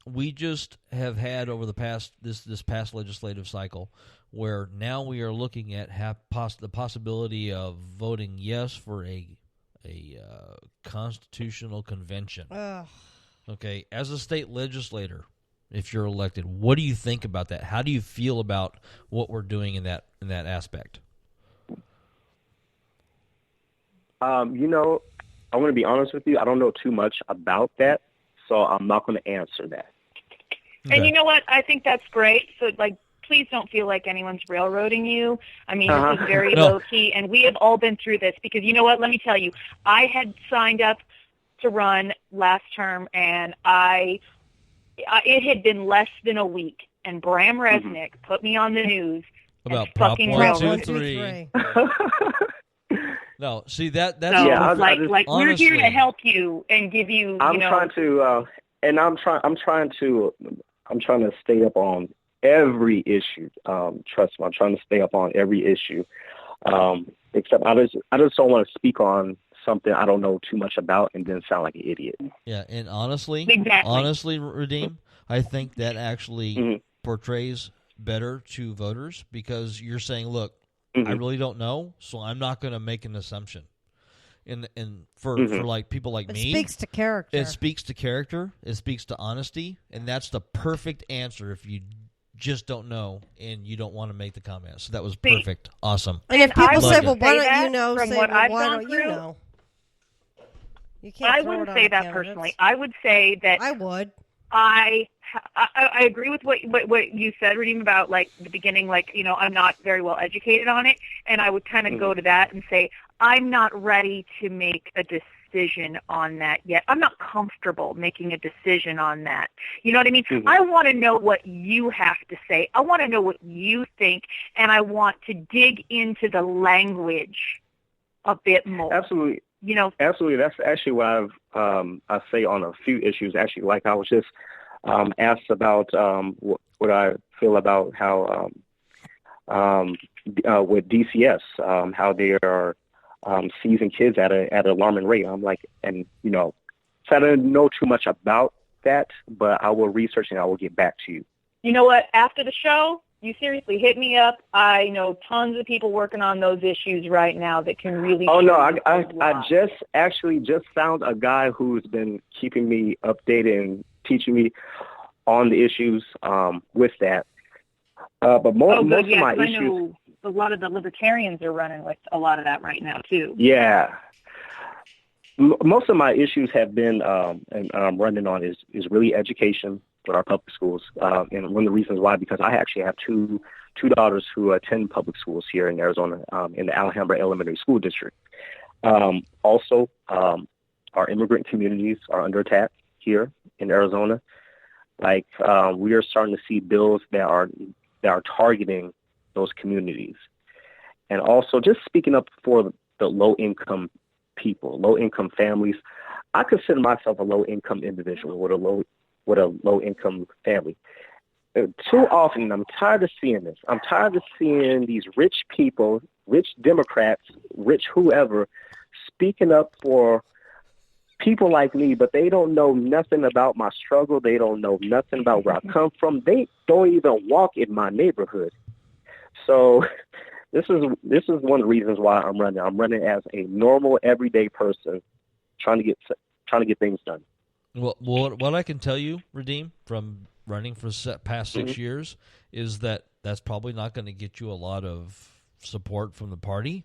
we just have had over the past this past legislative cycle, where now we are looking at the possibility of voting yes for a constitutional convention. Ugh. Okay, as a state legislator, if you're elected, what do you think about that? How do you feel about what we're doing in that aspect? You know, I want to be honest with you. I don't know too much about that, so I'm not going to answer that. Okay. And you know what? I think that's great. So, like, please don't feel like anyone's railroading you. I mean, this is very No. low-key, and we have all been through this because, you know what? Let me tell you, I had signed up to run last term, and it had been less than a week, and Bram Resnick put me on the news About and Prop fucking 1, 2, railroaded. 3. No, see that's So, Yeah, like we're here to honestly- help you and give you, I'm you know, trying to, I'm trying to stay up on every issue. Trust me, I'm trying to stay up on every issue. Except I just don't want to speak on something I don't know too much about and then sound like an idiot. Yeah, and honestly, Exactly. Redeem, I think that actually Mhm. portrays better to voters because you're saying, look, I Mhm. really don't know, so I'm not going to make an assumption. And for like people like It me, speaks to character. it speaks to character, it speaks to honesty, and that's the perfect answer if you just don't know and you don't want to make the comment. So that was See, perfect. Awesome. And if I people would say, well, why say don't that you know? from Say, what well, I've why gone don't you through. know? You can't I throw wouldn't it on say the that candidates. personally. I would say that I would. I agree with what you said, Redeem, about like the beginning, like, you know, I'm not very well educated on it, and I would kind of go to that and say I'm not ready to make a decision on that yet. I'm not comfortable making a decision on that. You know what I mean? Mhm. I want to know what you have to say. I want to know what you think, and I want to dig into the language a bit more. Absolutely. You know, Absolutely. That's actually what I say on a few issues. Actually, like I was just asked about what I feel about how with DCS, how they are seizing kids at an alarming rate. I'm like, and you know, so I don't know too much about that, but I will research and I will get back to you. you know what? After the show, you seriously hit me up. I know tons of people working on those issues right now that can really. Oh no, show you a I lot. just found a guy who's been keeping me updated and teaching me on the issues with that. But most good. of Yeah, my 'cause I issues, know a lot of the libertarians are running with a lot of that right now too. yeah, most of my issues have been and I'm running on is really education with our public schools, and one of the reasons why, because I actually have two daughters who attend public schools here in Arizona, in the Alhambra Elementary School District. Also, our immigrant communities are under attack here in Arizona. Like we are starting to see bills that are targeting those communities, and also just speaking up for the low income people, low income families. I consider myself a low income individual with a low income family. Too often, I'm tired of seeing this. I'm tired of seeing these rich people, rich Democrats, rich whoever, speaking up for people like me, but they don't know nothing about my struggle. They don't know nothing about where I come from. They don't even walk in my neighborhood. So this is one of the reasons why I'm running. I'm running as a normal, everyday person, trying to get things done. Well, what I can tell you, Redeem, from running for past 6 years, is that that's probably not going to get you a lot of support from the party,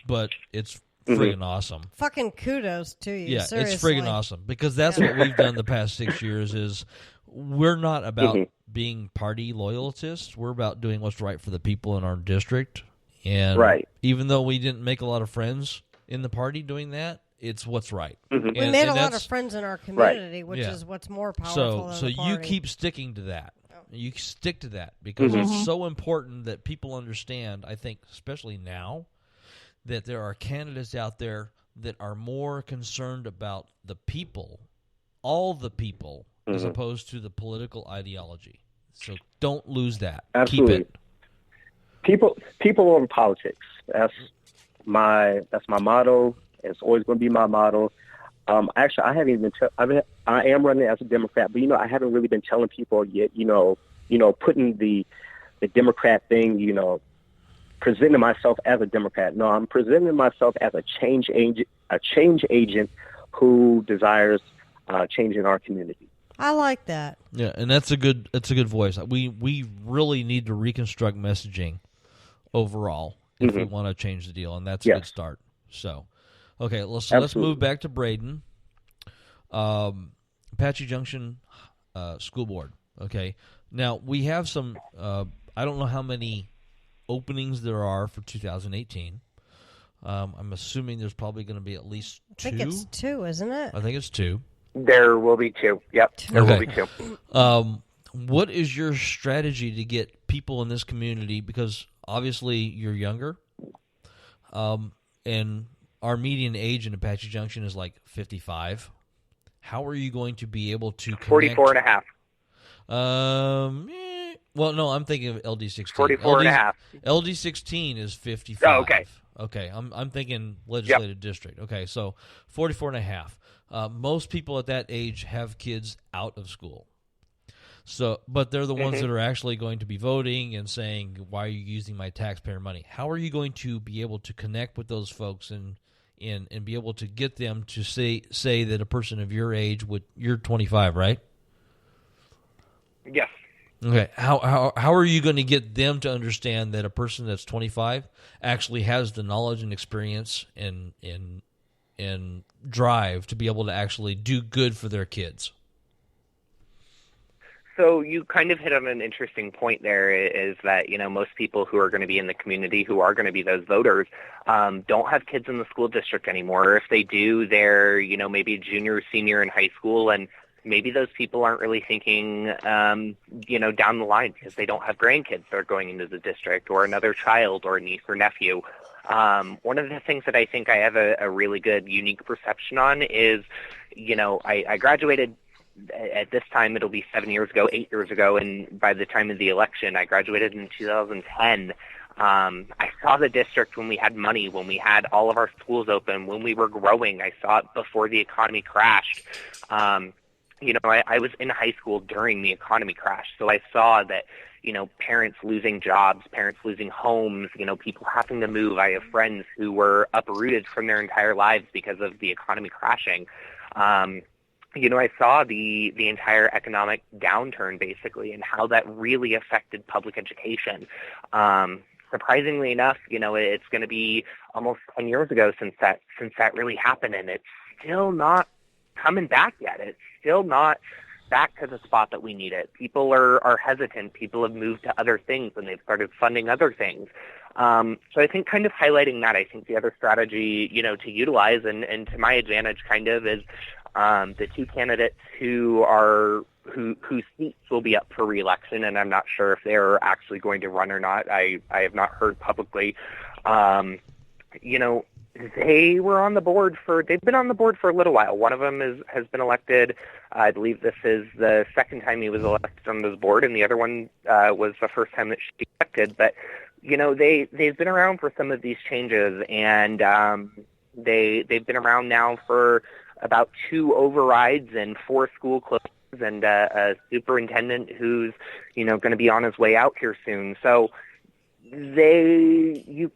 but it's friggin' awesome. Fucking kudos to you. Yeah, seriously. it's friggin' awesome because that's what we've done the past 6 years. Is we're not about being party loyalists. We're about doing what's right for the people in our district. And Right. even though we didn't make a lot of friends in the party doing that, it's what's right. We And- made and a lot that's- of friends in our community, which Yeah. is what's more powerful So than so the you party. keep sticking to that. You stick to that because it's so important that people understand, I think, especially now, that there are candidates out there that are more concerned about the people, all the people, as opposed to the political ideology. So don't lose that. Absolutely. Keep it. People over politics. That's my motto. It's always going to be my motto. Actually, I haven't even. I am running as a Democrat, but I haven't really been telling people yet. Putting the Democrat thing. Presenting myself as a Democrat. No, I'm presenting myself as a change agent who desires change in our community. I like that. Yeah, and that's a good voice. We really need to reconstruct messaging overall if we want to change the deal, and that's a good start. So, okay, let's move back to Braden. Apache Junction School Board. Okay, now we have some. I don't know how many openings there are for 2018. I'm assuming there's probably going to be at least 2. I think it's 2, isn't it? I think it's 2. There will be 2. Yep, there will be 2. What is your strategy to get people in this community? Because obviously you're younger, and our median age in Apache Junction is like 55. How are you going to be able to connect? 44 and a half. Well, no, I'm thinking of LD16. 44 and a half. LD16 is 55. Oh, okay. Okay, I'm thinking legislative district. Okay, so 44 and a half. Most people at that age have kids out of school. So, but they're the ones that are actually going to be voting and saying, "Why are you using my taxpayer money?" How are you going to be able to connect with those folks and be able to get them to say that a person of your age you're 25, right? Yes. Okay. How are you going to get them to understand that a person that's 25 actually has the knowledge and experience and drive to be able to actually do good for their kids? So you kind of hit on an interesting point there, is that, most people who are going to be in the community, who are going to be those voters, don't have kids in the school district anymore. Or if they do, they're, maybe junior or senior in high school, and maybe those people aren't really thinking, down the line because they don't have grandkids that are going into the district, or another child or a niece or nephew. One of the things that I think I have a really good, unique perception on is, I graduated. At this time, it'll be 8 years ago, and by the time of the election, I graduated in 2010. I saw the district when we had money, when we had all of our schools open, when we were growing. I saw it before the economy crashed. I was in high school during the economy crash, so I saw that, parents losing jobs, parents losing homes, people having to move. I have friends who were uprooted from their entire lives because of the economy crashing. I saw the entire economic downturn, basically, and how that really affected public education. Surprisingly enough, it's going to be almost 10 years ago since that really happened, and it's still not coming back yet. It's still not back to the spot that we need it. People are hesitant. People have moved to other things, and they've started funding other things. So I think kind of highlighting that, I think the other strategy, to utilize and to my advantage kind of is the 2 candidates whose seats will be up for re-election, and I'm not sure if they're actually going to run or not. I have not heard publicly. They were on the board they've been on the board for a little while. One of them has been elected. I believe this is the second time he was elected on this board, and the other one was the first time that she elected. But, they've been around for some of these changes, and they've been around now for about 2 overrides and 4 school closures, and a superintendent who's, going to be on his way out here soon. So I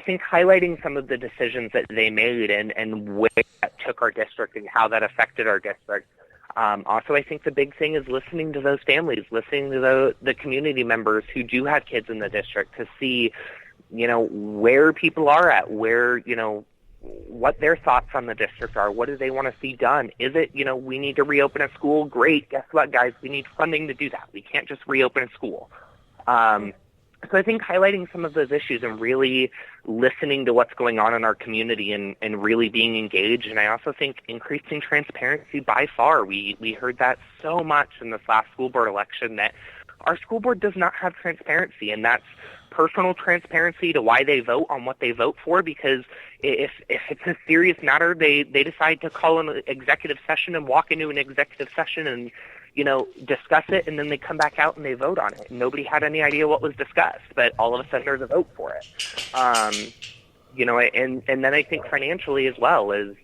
think highlighting some of the decisions that they made and where that took our district and how that affected our district. Also, I think the big thing is listening to those families, listening to the community members who do have kids in the district to see, where people are at, where, what their thoughts on the district are. What do they want to see done? Is it, we need to reopen a school? Great. Guess what, guys? We need funding to do that. We can't just reopen a school. So I think highlighting some of those issues and really listening to what's going on in our community and really being engaged. And I also think increasing transparency by far. We heard that so much in this last school board election that our school board does not have transparency, and that's personal transparency to why they vote on what they vote for, because if it's a serious matter, they decide to call an executive session and walk into an executive session and discuss it, and then they come back out and they vote on it. Nobody had any idea what was discussed, but all of a sudden there's a vote for it. and then I think financially as well is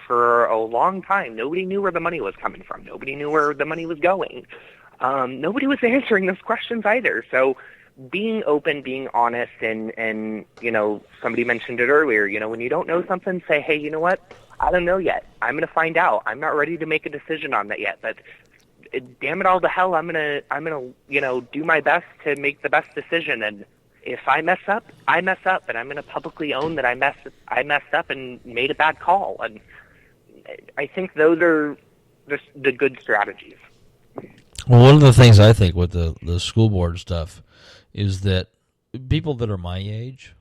for a long time nobody knew where the money was coming from. Nobody knew where the money was going. Nobody was answering those questions either. So being open, being honest, and somebody mentioned it earlier. When you don't know something, say, hey, you know what? I don't know yet. I'm going to find out. I'm not ready to make a decision on that yet, but damn it all to hell, I'm gonna do my best to make the best decision. And if I mess up, I mess up, and I'm gonna publicly own that I messed up and made a bad call. And I think those are the good strategies. Well, one of the things I think with the school board stuff is that people that are my age,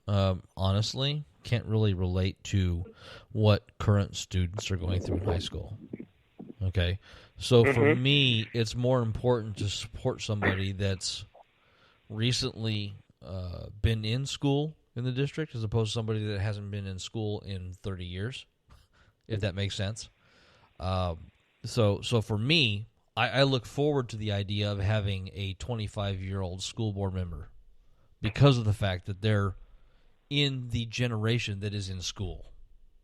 honestly, can't really relate to what current students are going through in high school. Okay? So for me, it's more important to support somebody that's recently been in school in the district as opposed to somebody that hasn't been in school in 30 years, if that makes sense. So for me, I look forward to the idea of having a 25-year-old school board member because of the fact that they're in the generation that is in school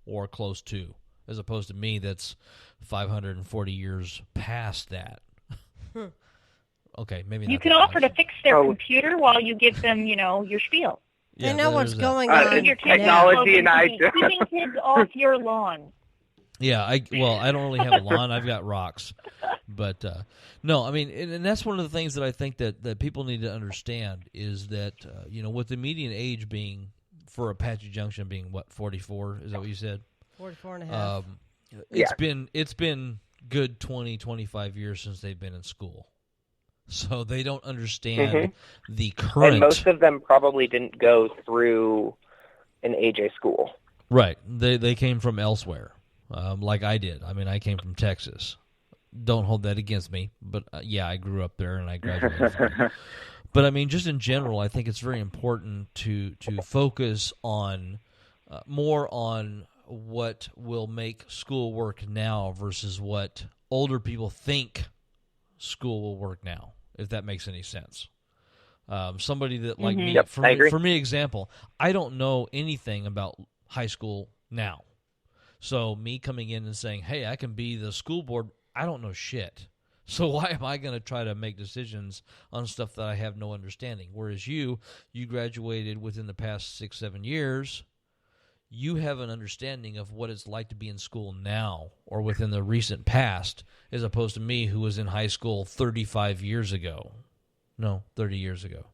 or close to, as opposed to me that's 540 years past that. Okay, maybe not. You can offer to fix their computer while you give them, your spiel. They know what's going on. Your technology and keeping kids off your lawn. Yeah, I don't really have a lawn. I've got rocks. But, no, I mean, and that's one of the things that I think that people need to understand is that, with the median age being, for Apache Junction being, 44? Is that what you said? 44 and a half. It's been good 20, 25 years since they've been in school. So they don't understand the current... And most of them probably didn't go through an AJ school. Right. They came from elsewhere, like I did. I mean, I came from Texas. Don't hold that against me, but I grew up there and I graduated from it. But I mean, just in general, I think it's very important to focus on more on what will make school work now versus what older people think school will work now, if that makes any sense. Somebody that like me, for me, example, I don't know anything about high school now. So me coming in and saying, hey, I can be the school board, I don't know shit. So why am I going to try to make decisions on stuff that I have no understanding? Whereas you graduated within the past 6-7 years, you have an understanding of what it's like to be in school now or within the recent past, as opposed to me who was in high school 35 years ago. No, 30 years ago.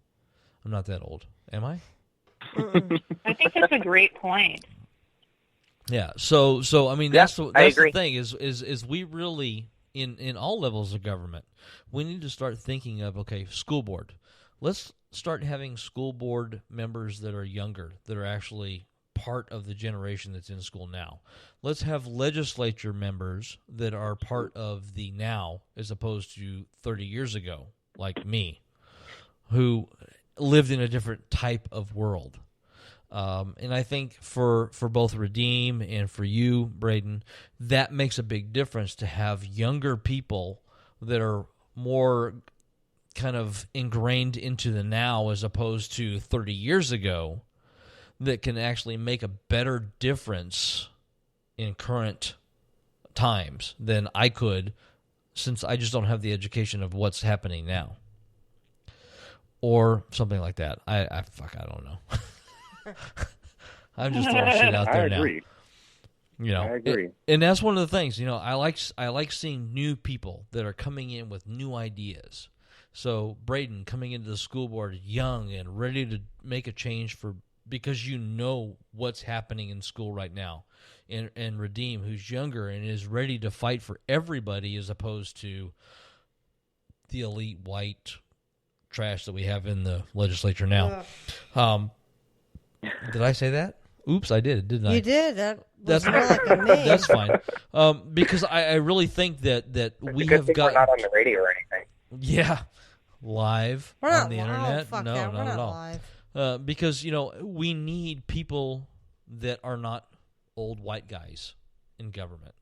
I'm not that old. Am I? I think that's a great point. Yeah. So I mean, that's the thing is we really, in all levels of government, we need to start thinking of, okay, school board. Let's start having school board members that are younger, that are actually part of the generation that's in school now. Let's have legislature members that are part of the now as opposed to 30 years ago, like me, who lived in a different type of world. And I think for both Redeem and for you, Braden, that makes a big difference to have younger people that are more kind of ingrained into the now as opposed to 30 years ago that can actually make a better difference in current times than I could, since I just don't have the education of what's happening now. Or something like that. I don't know. I'm just throwing shit out there now. I agree. And that's one of the things, I like seeing new people that are coming in with new ideas. So Braden coming into the school board young and ready to make a change because you know what's happening in school right now. And Redeem, who's younger and is ready to fight for everybody as opposed to the elite white trash that we have in the legislature now. Did I say that? Oops, I did, didn't I? You did. That's more like a me. That's fine. Because I really think that we have got... We're not on the radio or anything. Yeah. Live on the internet? No, not at all. Live. Because, we need people that are not old white guys in government.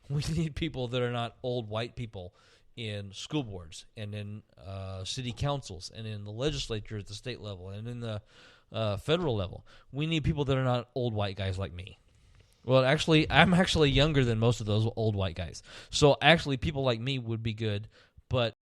We need people that are not old white people in school boards and in city councils and in the legislature at the state level and in the federal level. We need people that are not old white guys like me. Well, actually, I'm actually younger than most of those old white guys. So actually, people like me would be good. But